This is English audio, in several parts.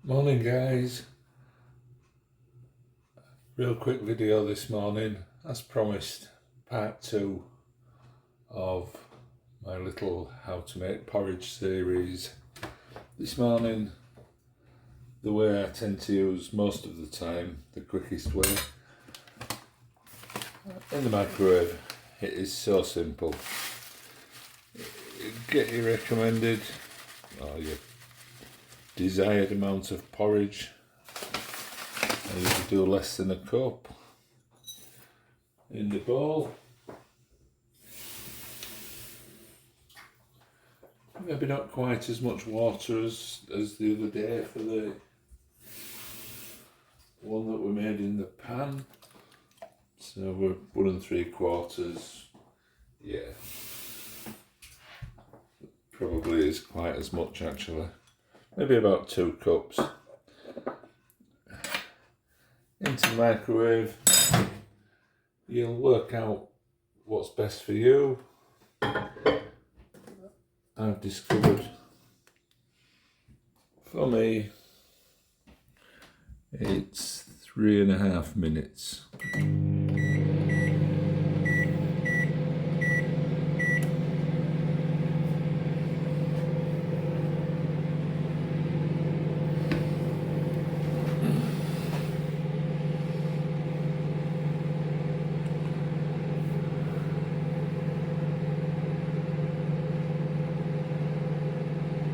Morning guys, real quick video this morning, as promised, part 2 of my little how to make porridge series. This morning, the way I tend to use most of the time, the quickest way, in the microwave. It is so simple. Get your recommended or your desired amount of porridge. I usually do less than a cup in the bowl. Maybe not quite as much water as the other day for the one that we made in the pan. So we're 1 3/4. Yeah, probably is quite as much actually. Maybe about 2 cups. Into the microwave. You'll work out what's best for you. I've discovered, for me, it's 3.5 minutes.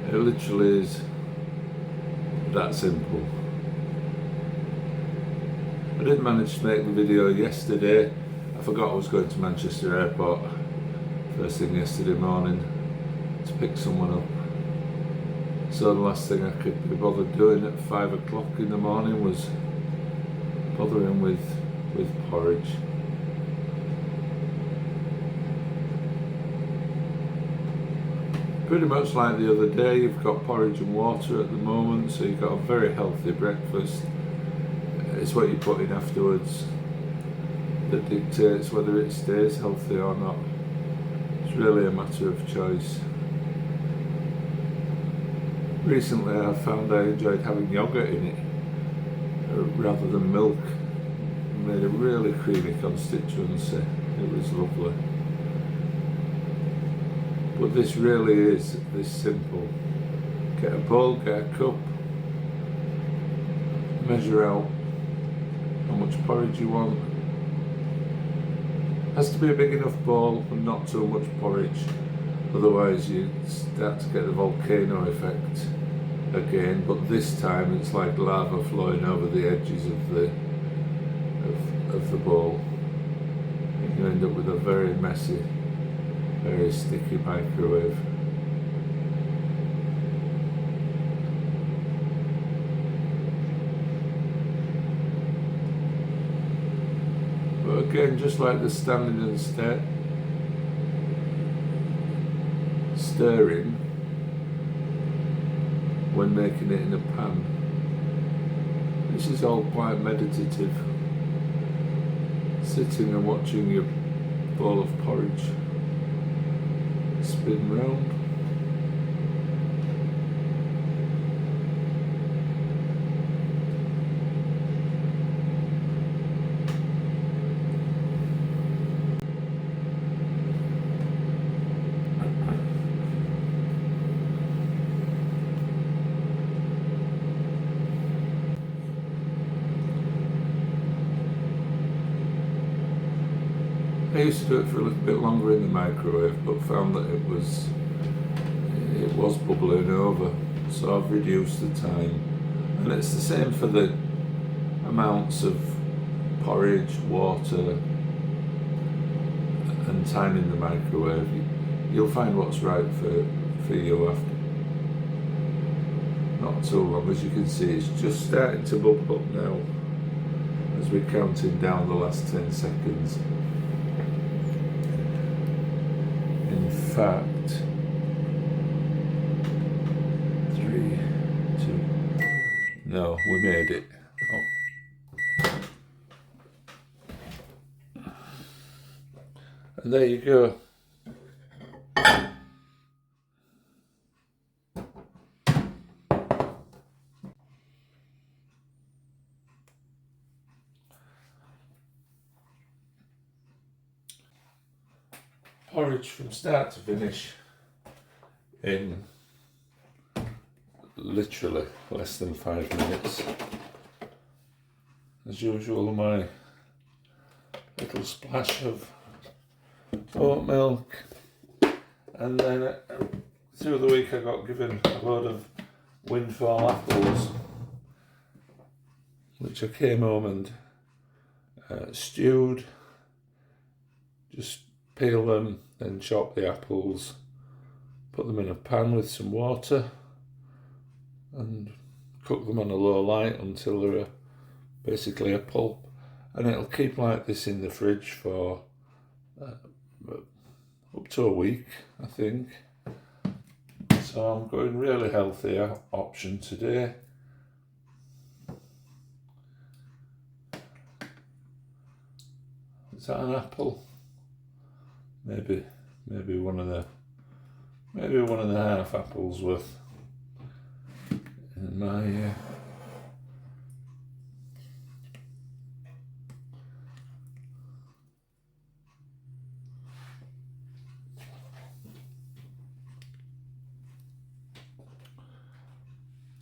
It literally is that simple. I did manage to make the video yesterday. I forgot I was going to Manchester Airport first thing yesterday morning to pick someone up. So the last thing I could be bothered doing at 5 o'clock in the morning was bothering with porridge. Pretty much like the other day, you've got porridge and water at the moment, so you've got a very healthy breakfast. It's what you put in afterwards that dictates whether it stays healthy or not. It's really a matter of choice. Recently I found I enjoyed having yogurt in it rather than milk. It made a really creamy consistency. It was lovely. But this really is this simple. Get a bowl, get a cup, measure out how much porridge you want. It has to be a big enough bowl and not too much porridge, otherwise you start to get the volcano effect again, but this time it's like lava flowing over the edges of the bowl. And you end up with a very messy, very sticky microwave. But again, just like the standing and stirring when making it in a pan, this is all quite meditative. Sitting and watching your bowl of porridge spin round. I used to do it for a little bit longer in the microwave, but found that it was bubbling over, so I've reduced the time. And it's the same for the amounts of porridge, water and time in the microwave. You'll find what's right for you after not too long. As you can see, it's just starting to bubble up now as we're counting down the last 10 seconds. In fact, 3, 2, no, we made it. Oh. And there you go. porridge from start to finish in literally less than 5 minutes. As usual, my little splash of oat milk, and then through the week I got given a load of windfall apples, which I came home and stewed. Just peel them, then chop the apples, put them in a pan with some water and cook them on a low light until they're basically a pulp, and it'll keep like this in the fridge for up to a week, I think. So I'm going really healthy option today. Is that an apple? Maybe one and a half apples worth in my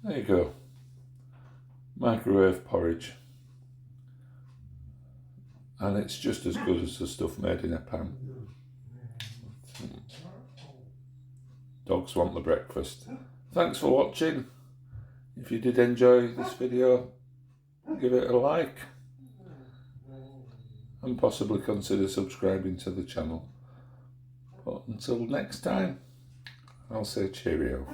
there you go. Microwave porridge. And it's just as good as the stuff made in a pan. Dogs want the breakfast. Thanks for watching. If you did enjoy this video, give it a like and possibly consider subscribing to the channel. But until next time, I'll say cheerio.